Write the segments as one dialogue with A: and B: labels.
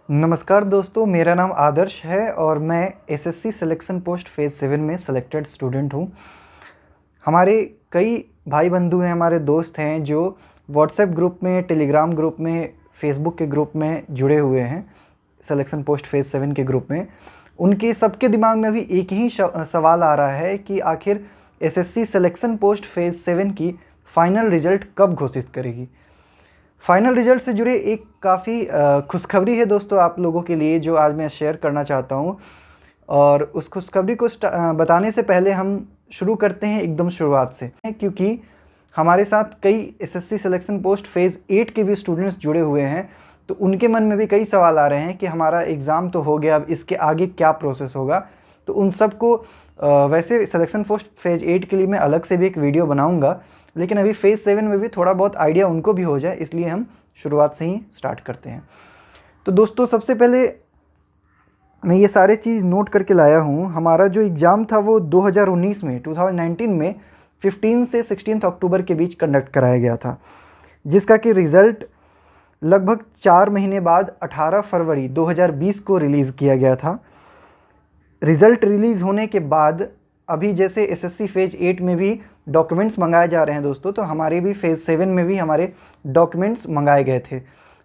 A: नमस्कार दोस्तों, मेरा नाम आदर्श है और मैं एसएससी सिलेक्शन पोस्ट फेज़ 7 में सिलेक्टेड स्टूडेंट हूँ। हमारे कई भाई बंधु हैं, हमारे दोस्त हैं जो व्हाट्सएप ग्रुप में, टेलीग्राम ग्रुप में, फेसबुक के ग्रुप में जुड़े हुए हैं सिलेक्शन पोस्ट फेज़ 7 के ग्रुप में। उनके सबके दिमाग में अभी एक ही सवाल आ रहा है कि आखिर एसएससी सिलेक्शन पोस्ट फेज़ 7 की फ़ाइनल रिज़ल्ट कब घोषित करेगी। फाइनल रिजल्ट से जुड़े एक काफ़ी खुशखबरी है दोस्तों आप लोगों के लिए, जो आज मैं शेयर करना चाहता हूँ। और उस खुशखबरी को बताने से पहले हम शुरू करते हैं एकदम शुरुआत से, क्योंकि हमारे साथ कई एसएससी सिलेक्शन पोस्ट फेज़ 8 के भी स्टूडेंट्स जुड़े हुए हैं। तो उनके मन में भी कई सवाल आ रहे हैं कि हमारा एग्ज़ाम तो हो गया, अब इसके आगे क्या प्रोसेस होगा। तो उन सब को वैसे सिलेक्शन पोस्ट फेज़ 8 के लिए मैं अलग से भी एक वीडियो बनाऊँगा, लेकिन अभी फेज़ 7 में भी थोड़ा बहुत आइडिया उनको भी हो जाए, इसलिए हम शुरुआत से ही स्टार्ट करते हैं। तो दोस्तों, सबसे पहले मैं ये सारे चीज़ नोट करके लाया हूँ। हमारा जो एग्ज़ाम था वो 2019 में 2019 में 15 से 16 अक्टूबर के बीच कंडक्ट कराया गया था, जिसका कि रिज़ल्ट लगभग 4 महीने बाद 18 फरवरी 2020 को रिलीज़ किया गया था। रिज़ल्ट रिलीज़ होने के बाद अभी जैसे एसएससी फेज़ 8 में भी डॉक्यूमेंट्स मंगाए जा रहे हैं दोस्तों, तो हमारे भी फेज़ 7 में भी हमारे डॉक्यूमेंट्स मंगाए गए थे।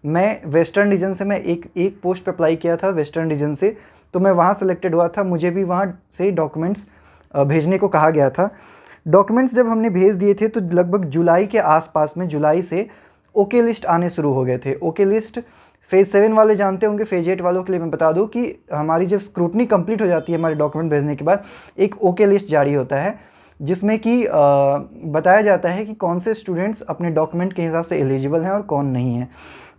A: मैं वेस्टर्न रीजन से, मैं एक पोस्ट पे अप्लाई किया था वेस्टर्न रीजन से, तो मैं वहाँ सेलेक्टेड हुआ था। मुझे भी वहाँ से डॉक्यूमेंट्स भेजने को कहा गया था। डॉक्यूमेंट्स जब हमने भेज दिए थे तो लगभग जुलाई के आसपास में, जुलाई से ओके लिस्ट आने शुरू हो गए थे। ओके लिस्ट फेज़ 7 वाले जानते होंगे, फेज़ 8 वालों के लिए मैं बता दूं कि हमारी जब स्क्रूटनी कंप्लीट हो जाती है हमारे डॉक्यूमेंट भेजने के बाद, एक ओके लिस्ट जारी होता है जिसमें कि बताया जाता है कि कौन से स्टूडेंट्स अपने डॉक्यूमेंट के हिसाब से एलिजिबल हैं और कौन नहीं है।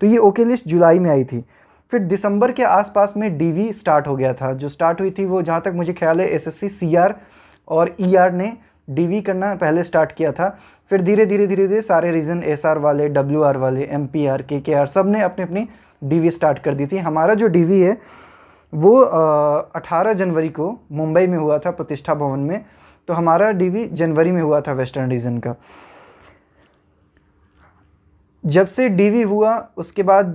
A: तो ये ओके लिस्ट जुलाई में आई थी। फिर दिसंबर के आसपास में डीवी स्टार्ट हो गया था। जो स्टार्ट हुई थी वो, जहाँ तक मुझे ख्याल है, एसएससी सीआर और ईआर ने डीवी करना पहले स्टार्ट किया था। फिर धीरे धीरे सारे रीजन, एसआर वाले, डब्ल्यूआर वाले, एमपीआर, केकेआर, सब ने अपनी अपनी डीवी स्टार्ट कर दी थी। हमारा जो डीवी है वो 18 जनवरी को मुंबई में हुआ था, प्रतिष्ठा भवन में। तो हमारा डीवी जनवरी में हुआ था वेस्टर्न रीजन का। जब से डीवी हुआ उसके बाद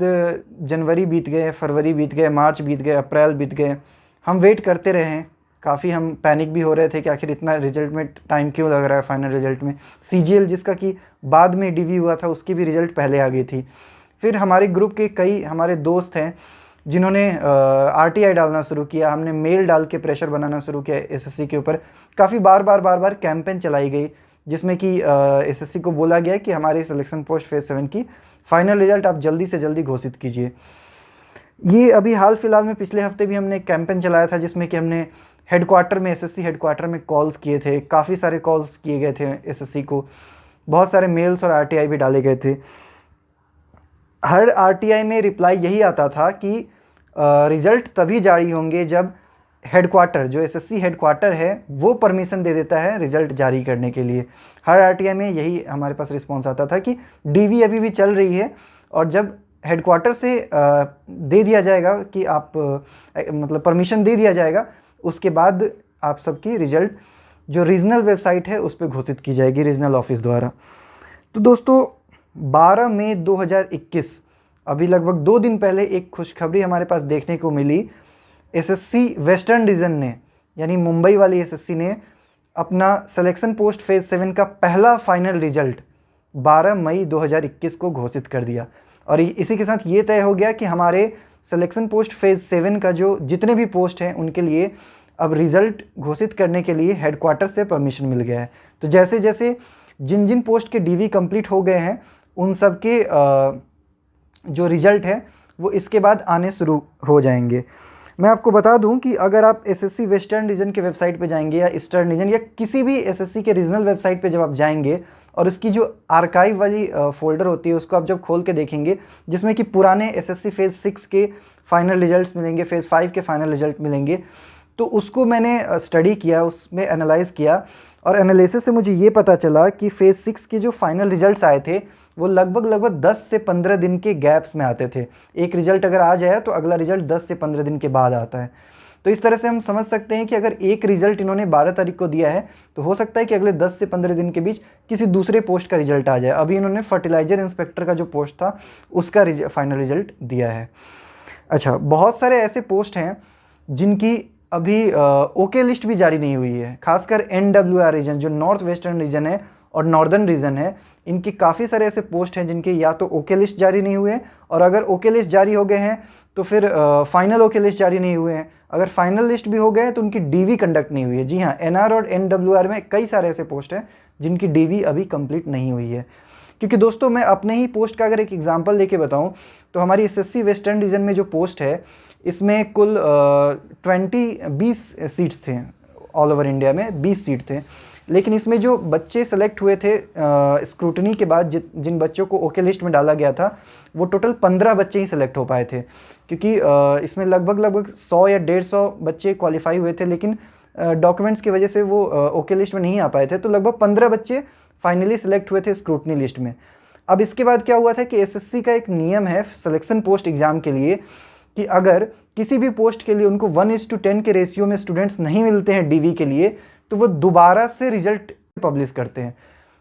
A: जनवरी बीत गए, फरवरी बीत गए, मार्च बीत गए, अप्रैल बीत गए। हम वेट करते रहे हैं। काफ़ी हम पैनिक भी हो रहे थे कि आखिर इतना रिजल्ट में टाइम क्यों लग रहा है। फाइनल रिजल्ट में सीजीएल, जिसका कि बाद में डीवी हुआ था, उसकी भी रिजल्ट पहले आ गई थी। फिर हमारे ग्रुप के कई हमारे दोस्त हैं जिन्होंने आरटीआई डालना शुरू किया। हमने मेल डाल के प्रेशर बनाना शुरू किया एसएससी के ऊपर। काफ़ी बार बार कैंपेन चलाई गई, जिसमें कि एसएससी को बोला गया कि हमारे सिलेक्शन पोस्ट फेज़ 7 की फाइनल रिजल्ट आप जल्दी से जल्दी घोषित कीजिए। ये अभी हाल फिलहाल में पिछले हफ्ते भी हमने कैंपेन चलाया था, जिसमें कि हमने हेडक्वार्टर में, एसएससी हेडक्वार्टर में कॉल्स किए थे। काफ़ी सारे कॉल्स किए गए थे एसएससी को, बहुत सारे मेल्स और आरटीआई भी डाले गए थे। हर आरटीआई में रिप्लाई यही आता था कि रिज़ल्ट तभी जारी होंगे जब हेडक्वार्टर, जो एसएससी हेडक्वार्टर है, वो परमिशन दे देता है रिज़ल्ट जारी करने के लिए। हर आरटीआई में यही हमारे पास रिस्पॉन्स आता था कि डीवी अभी भी चल रही है, और जब हेडक्वार्टर से दे दिया जाएगा कि आप मतलब परमिशन दे दिया जाएगा, उसके बाद आप सबकी रिज़ल्ट जो रीजनल वेबसाइट है उस पर घोषित की जाएगी रीजनल ऑफिस द्वारा। तो दोस्तों, 12 मई 2021, अभी लगभग 2 दिन पहले एक खुशखबरी हमारे पास देखने को मिली। एसएससी वेस्टर्न रीजन ने, यानी मुंबई वाली एसएससी ने, अपना सिलेक्शन पोस्ट फेज़ 7 का पहला फाइनल रिजल्ट 12 मई 2021 को घोषित कर दिया। और इसी के साथ ये तय हो गया कि हमारे सिलेक्शन पोस्ट फेज़ 7 का जो जितने भी पोस्ट हैं उनके लिए अब रिज़ल्ट घोषित करने के लिए हेडक्वार्टर से परमिशन मिल गया है। तो जैसे जैसे जिन जिन पोस्ट के डीवी कंप्लीट हो गए हैं, उन सब के जो रिज़ल्ट है वो इसके बाद आने शुरू हो जाएंगे। मैं आपको बता दूं कि अगर आप एसएससी वेस्टर्न रीजन के वेबसाइट पे जाएंगे, या ईस्टर्न रीजन, या किसी भी एसएससी के रीजनल वेबसाइट पे जब आप जाएंगे और उसकी जो आर्काइव वाली फोल्डर होती है उसको आप जब खोल के देखेंगे, जिसमें कि पुराने एसएससी फेज़ 6 के फाइनल रिजल्ट्स मिलेंगे, फेज़ 5 के फाइनल रिजल्ट मिलेंगे, तो उसको मैंने स्टडी किया, उसमें एनालाइज़ किया, और एनालिसिस से मुझे ये पता चला कि फेज़ 6 के जो फाइनल रिजल्ट्स आए थे वो लगभग 10 से 15 दिन के गैप्स में आते थे। एक रिजल्ट अगर आ जाए तो अगला रिजल्ट 10 से 15 दिन के बाद आता है। तो इस तरह से हम समझ सकते हैं कि अगर एक रिजल्ट इन्होंने 12 तारीख को दिया है तो हो सकता है कि अगले 10 से 15 दिन के बीच किसी दूसरे पोस्ट का रिजल्ट आ जाए। अभी इन्होंने फर्टिलाइजर इंस्पेक्टर का जो पोस्ट था उसका फाइनल रिजल्ट दिया है। अच्छा, बहुत सारे ऐसे पोस्ट हैं जिनकी अभी ओके लिस्ट भी जारी नहीं हुई है, खासकर NWR रीजन जो नॉर्थ वेस्टर्न रीजन है और नॉर्दर्न रीजन है, इनकी काफ़ी सारे ऐसे पोस्ट हैं जिनके या तो ओके लिस्ट जारी नहीं हुए, और अगर ओके लिस्ट जारी हो गए हैं तो फिर फाइनल ओके लिस्ट जारी नहीं हुए हैं। अगर फाइनल लिस्ट भी हो गए तो उनकी डीवी कंडक्ट नहीं हुई है। जी हाँ, NR और NWR में कई सारे ऐसे पोस्ट हैं जिनकी डीवी अभी कंप्लीट नहीं हुई है। क्योंकि दोस्तों मैं अपने ही पोस्ट का अगर एक एग्जांपल लेके बताऊं तो हमारी SSC वेस्टर्न रीजन में जो पोस्ट है इसमें कुल 20 सीट्स थे, ऑल ओवर इंडिया में 20 सीट थे। लेकिन इसमें जो बच्चे सेलेक्ट हुए थे स्क्रूटनी के बाद, जिन बच्चों को ओके लिस्ट में डाला गया था, वो टोटल 15 बच्चे ही सेलेक्ट हो पाए थे। क्योंकि इसमें लगभग 100 या 150 बच्चे क्वालिफाई हुए थे, लेकिन डॉक्यूमेंट्स की वजह से वो ओके लिस्ट में नहीं आ पाए थे। तो लगभग 15 बच्चे फाइनली सिलेक्ट हुए थे स्क्रूटनी लिस्ट में। अब इसके बाद क्या हुआ था कि SSC का एक नियम है सिलेक्शन पोस्ट एग्ज़ाम के लिए कि अगर किसी भी पोस्ट के लिए उनको 1:10 के रेशियो में स्टूडेंट्स नहीं मिलते हैं DV के लिए, तो वो दोबारा से रिजल्ट पब्लिश करते हैं।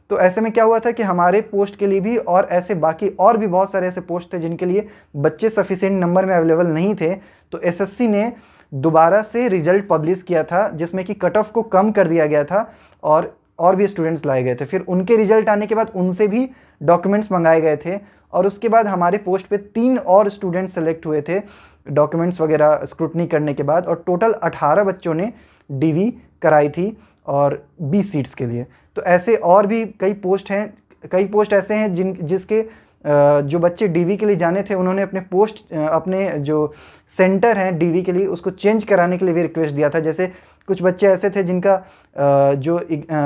A: तो ऐसे में क्या हुआ था कि हमारे पोस्ट के लिए भी और ऐसे बाकी और भी बहुत सारे ऐसे पोस्ट थे जिनके लिए बच्चे सफिशिएंट नंबर में अवेलेबल नहीं थे। तो SSC ने दोबारा से रिजल्ट पब्लिश किया था जिसमें कि कट ऑफ को कम कर दिया गया था और भी स्टूडेंट्स लाए गए थे। फिर उनके रिजल्ट आने के बाद उनसे भी डॉक्यूमेंट्स मंगाए गए थे, और उसके बाद हमारे पोस्ट पे 3 और स्टूडेंट्स सेलेक्ट हुए थे डॉक्यूमेंट्स वगैरह स्क्रूटनी करने के बाद, और टोटल 18 बच्चों ने DV कराई थी और 20 सीट्स के लिए। तो ऐसे और भी कई पोस्ट ऐसे हैं जिसके जो बच्चे DV के लिए जाने थे उन्होंने अपने जो सेंटर हैं DV के लिए उसको चेंज कराने के लिए भी रिक्वेस्ट दिया था। जैसे कुछ बच्चे ऐसे थे जिनका जो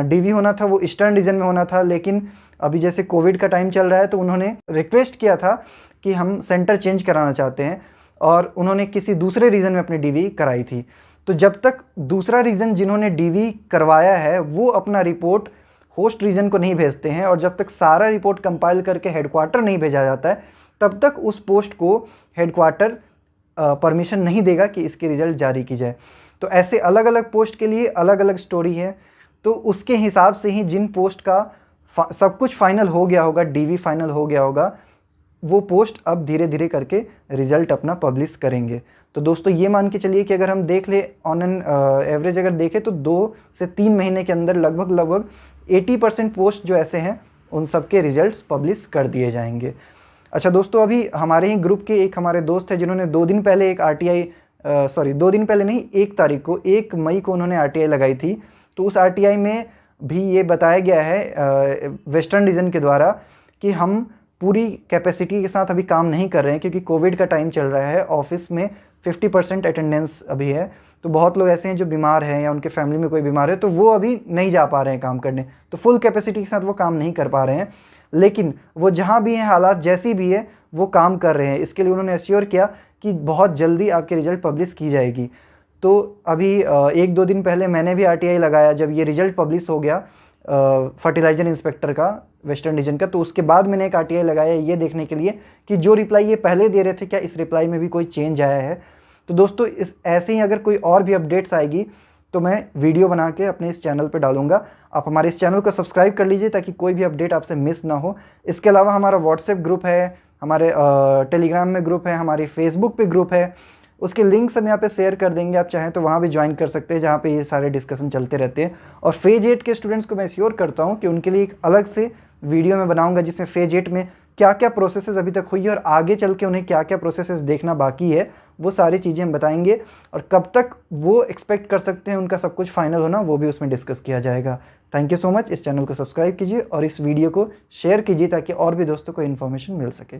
A: DV होना था वो ईस्टर्न रीजन में होना था, लेकिन अभी जैसे कोविड का टाइम चल रहा है तो उन्होंने रिक्वेस्ट किया था कि हम सेंटर चेंज कराना चाहते हैं, और उन्होंने किसी दूसरे रीजन में अपनी DV कराई थी। तो जब तक दूसरा रीजन जिन्होंने DV करवाया है वो अपना रिपोर्ट होस्ट रीजन को नहीं भेजते हैं, और जब तक सारा रिपोर्ट कंपाइल करके हेडक्वार्टर नहीं भेजा जाता है, तब तक उस पोस्ट को हेडक्वार्टर परमिशन नहीं देगा कि इसके रिजल्ट जारी की जाए। तो ऐसे अलग अलग पोस्ट के लिए अलग अलग स्टोरी है। तो उसके हिसाब से ही जिन पोस्ट का सब कुछ फाइनल हो गया होगा, DV फाइनल हो गया होगा, वो पोस्ट अब धीरे धीरे करके रिजल्ट अपना पब्लिश करेंगे। तो दोस्तों ये मान के चलिए कि अगर हम देख ले ऑन एन एवरेज अगर देखें तो 2 से 3 महीने के अंदर लगभग 80% पोस्ट जो ऐसे हैं उन सब के रिजल्ट्स पब्लिश कर दिए जाएंगे। अच्छा दोस्तों, अभी हमारे ही ग्रुप के एक हमारे दोस्त हैं जिन्होंने 2 दिन पहले एक RTI 2 दिन पहले नहीं, 1 तारीख को 1 मई को उन्होंने RTI लगाई थी। तो उस RTI में भी ये बताया गया है वेस्टर्न रीजन के द्वारा कि हम पूरी कैपेसिटी के साथ अभी काम नहीं कर रहे हैं, क्योंकि कोविड का टाइम चल रहा है। ऑफिस में 50% अटेंडेंस अभी है, तो बहुत लोग ऐसे हैं जो बीमार हैं या उनके फैमिली में कोई बीमार है, तो वो अभी नहीं जा पा रहे हैं काम करने। तो फुल कैपेसिटी के साथ वो काम नहीं कर पा रहे हैं, लेकिन वो जहाँ भी हैं, हालात जैसी भी है, वो काम कर रहे हैं। इसके लिए उन्होंने एश्योर किया कि बहुत जल्दी आपके रिजल्ट पब्लिश की जाएगी। तो अभी 1-2 दिन पहले मैंने भी RTI लगाया जब ये रिजल्ट पब्लिश हो गया फर्टिलाइजर इंस्पेक्टर का वेस्टर्न रीजन का। तो उसके बाद मैंने एक RTI लगाया ये देखने के लिए कि जो रिप्लाई ये पहले दे रहे थे क्या इस रिप्लाई में भी कोई चेंज आया है। तो दोस्तों ऐसे ही अगर कोई और भी अपडेट्स आएगी तो मैं वीडियो बना के अपने इस चैनल पे डालूंगा। आप हमारे इस चैनल को सब्सक्राइब कर लीजिए ताकि कोई भी अपडेट आपसे मिस ना हो। इसके अलावा हमारा व्हाट्सएप ग्रुप है, हमारे टेलीग्राम में ग्रुप है, हमारी फेसबुक पे ग्रुप है, उसके लिंक्स हम यहाँ पे शेयर कर देंगे। आप चाहें तो वहाँ भी ज्वाइन कर सकते हैं जहाँ पे ये सारे डिस्कशन चलते रहते हैं। और फेज 8 के स्टूडेंट्स को मैं श्योर करता हूँ कि उनके लिए एक अलग से वीडियो मैं बनाऊँगा जिसमें फेज 8 में क्या क्या प्रोसेसेस अभी तक हुई है और आगे चल के उन्हें क्या क्या प्रोसेसेस देखना बाकी है, वो सारी चीज़ें हम बताएंगे। और कब तक वो एक्सपेक्ट कर सकते हैं उनका सब कुछ फाइनल होना, वो भी उसमें डिस्कस किया जाएगा। Thank you so much. इस चैनल को सब्सक्राइब कीजिए और इस वीडियो को शेयर कीजिए ताकि और भी दोस्तों को इन्फॉर्मेशन मिल सके।